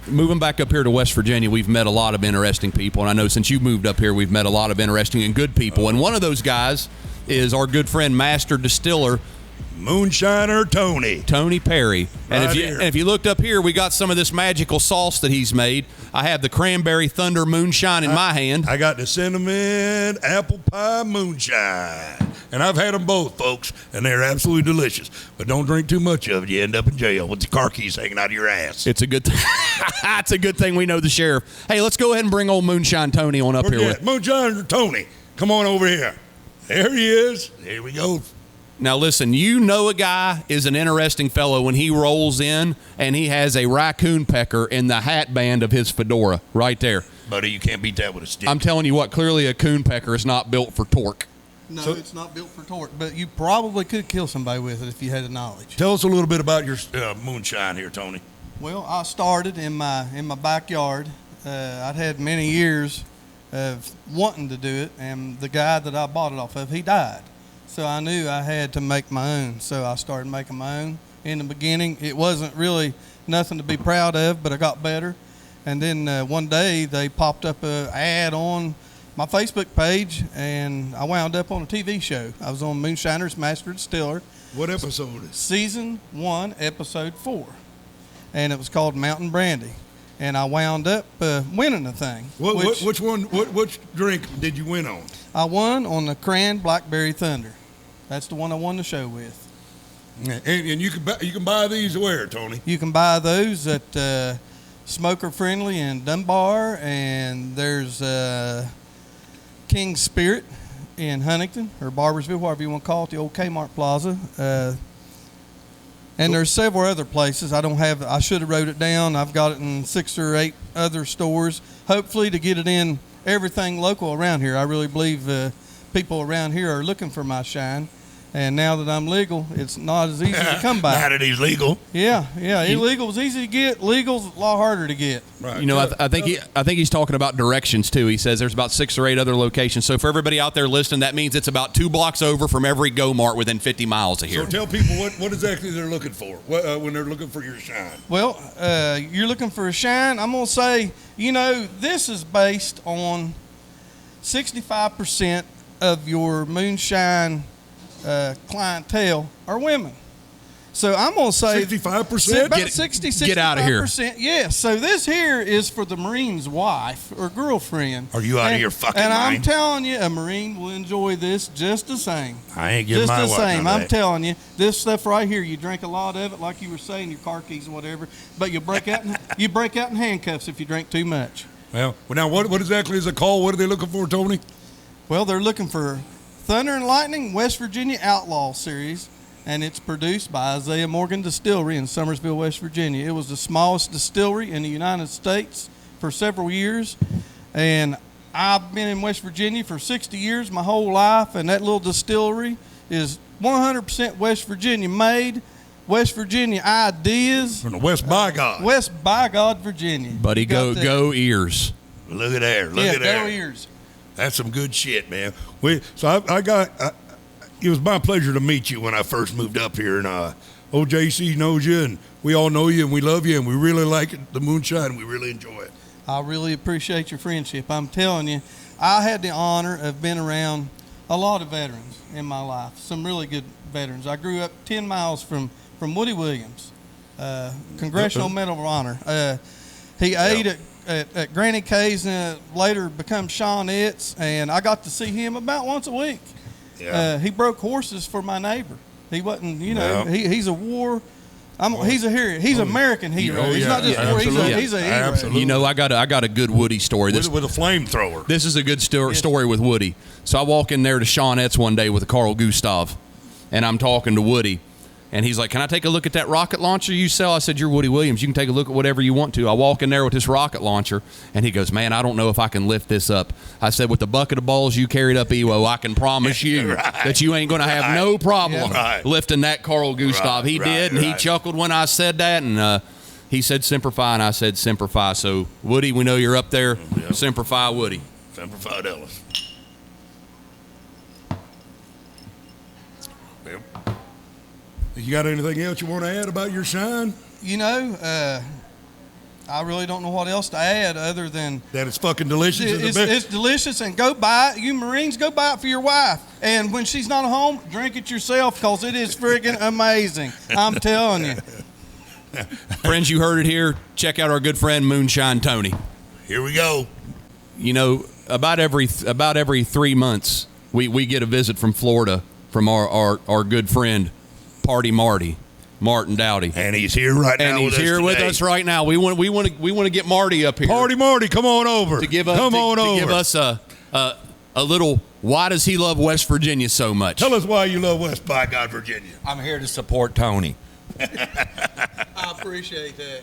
moving back up here to West Virginia, we've met a lot of interesting people, and I know since you moved up here, we've met a lot of interesting and good people. And one of those guys is our good friend, master distiller, Moonshiner Tony. Tony Perry. And Right if you looked up here, we got some of this magical sauce that he's made. I have the Cranberry Thunder Moonshine in my hand. I got the cinnamon apple pie moonshine. And I've had them both, folks, and they're absolutely delicious. But don't drink too much of it. You end up in jail with the car keys hanging out of your ass. It's a good thing. It's a good thing we know the sheriff. Hey, let's go ahead and bring old Moonshine Tony on up here. Moonshiner Tony, come on over here. There he is. Here we go. Now, listen, you know a guy is an interesting fellow when he rolls in and he has a raccoon pecker in the hat band of his fedora right there. Buddy, you can't beat that with a stick. I'm telling you what, clearly a coon pecker is not built for torque. No, it's not built for torque, but you probably could kill somebody with it if you had the knowledge. Tell us a little bit about your moonshine here, Tony. Well, I started in my backyard. I'd had many years of wanting to do it, and the guy that I bought it off of, he died. So I knew I had to make my own. So I started making my own. In the beginning, it wasn't really nothing to be proud of, but I got better. And then one day they popped up an ad on my Facebook page, and I wound up on a TV show. I was on Moonshiner's Master Distiller. What episode is it? Season 1, Episode 4. And it was called Mountain Brandy. And I wound up winning the thing. Which drink did you win on? I won on the Cran Blackberry Thunder. That's the one I won the show with. And you can buy these where, Tony? You can buy those at Smoker Friendly in Dunbar, and there's King's Spirit in Huntington, or Barbersville, whatever you want to call it, the old Kmart Plaza. And there's several other places. I should have wrote it down. I've got it in 6 or 8 other stores, hopefully to get it in everything local around here. I really believe people around here are looking for my shine. And now that I'm legal, it's not as easy to come by. Now that he's legal. Yeah. Illegal is easy to get. Legal's a lot harder to get. Right. You know, I think he's talking about directions too. He says there's about 6 or 8 other locations. So for everybody out there listening, that means it's about 2 blocks over from every Go Mart within 50 miles of here. So tell people what exactly they're looking for when they're looking for your shine. Well, you're looking for a shine. I'm gonna say, this is based on 65% of your moonshine clientele are women. So I'm going to say 65%? About 65%. Get out of here. Yes. So this here is for the Marine's wife or girlfriend. Are you out of your fucking mind? And I'm telling you, a Marine will enjoy this just the same. I ain't getting my wife just the same. none of I'm that. telling you, this stuff right here, you drink a lot of it, like you were saying, your car keys and whatever, but you break out in handcuffs if you drink too much. Well, now what exactly is it called? What are they looking for, Tony? Well, they're looking for Thunder and Lightning West Virginia Outlaw Series, and it's produced by Isaiah Morgan Distillery in Summersville, West Virginia. It was the smallest distillery in the United States for several years, and I've been in West Virginia for 60 years, my whole life, and that little distillery is 100% West Virginia made, West Virginia ideas. From the West by God. West by God, Virginia. Buddy, go ears. Look at there. Look at go there. ears. That's some good shit, man. It was my pleasure to meet you when I first moved up here, and old JC knows you, and we all know you, and we love you, and we really like it, the moonshine. We really enjoy it. I really appreciate your friendship. I'm telling you, I had the honor of being around a lot of veterans in my life, some really good veterans. I grew up 10 miles from Woody Williams, Congressional Medal of Honor. He ate at Granny K's and later become Shawnettes, and I got to see him about once a week. Yeah. He broke horses for my neighbor. He wasn't, he's a war. He's a hero. He's an American hero. He's not just war. He's a hero. Absolutely. You know, I got a good Woody story. With a flamethrower. This is a good story with Woody. So I walk in there to Shawnettes one day with Carl Gustav, and I'm talking to Woody. And he's like, "Can I take a look at that rocket launcher you sell?" I said, "You're Woody Williams. You can take a look at whatever you want to." I walk in there with this rocket launcher, and he goes, "Man, I don't know if I can lift this up." I said, "With the bucket of balls you carried up Ewo, I can promise you that you ain't going to have no problem lifting that Carl Gustav." He did, and he chuckled when I said that, and he said, "Semper Fi," and I said, "Semper Fi." So, Woody, we know you're up there. Yep. Semper Fi, Woody. Semper Fi, Ellis. Yep. You got anything else you want to add about your shine? I really don't know what else to add other than That it's fucking delicious. it's delicious, and go buy it. You Marines, go buy it for your wife. And when she's not home, drink it yourself because it is friggin' amazing. I'm telling you. Friends, you heard it here. Check out our good friend Moonshine Tony. Here we go. You know, about every 3 months, we get a visit from Florida from our good friend Party Marty, Martin Dowdy. And he's here right now. And he's here with us right now. We want to get Marty up here. Party Marty, come on over. To give us a little. Why does he love West Virginia so much? Tell us why you love West by God, Virginia. I'm here to support Tony. I appreciate that.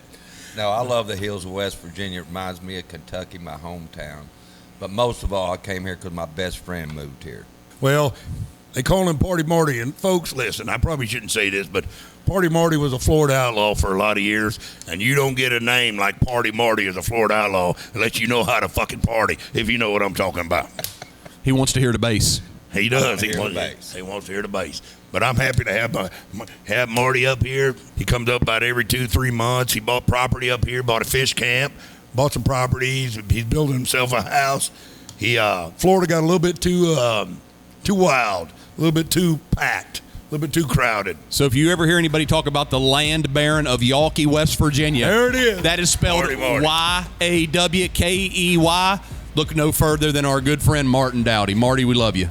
No, I love the hills of West Virginia. It reminds me of Kentucky, my hometown. But most of all, I came here because my best friend moved here. Well, they call him Party Marty. And folks, listen, I probably shouldn't say this, but Party Marty was a Florida outlaw for a lot of years. And you don't get a name like Party Marty as a Florida outlaw unless you know how to fucking party, if you know what I'm talking about. He wants to hear the bass. He does. He wants to hear the bass. But I'm happy to have Marty up here. He comes up about every 2-3 months. He bought property up here, bought a fish camp, bought some properties. He's building himself a house. Florida got a little bit too wild, a little bit too packed, a little bit too crowded. So if you ever hear anybody talk about the land baron of Yawkey, West Virginia, there it is. That is spelled Yawkey. Look no further than our good friend Martin Dowdy. Marty, we love you.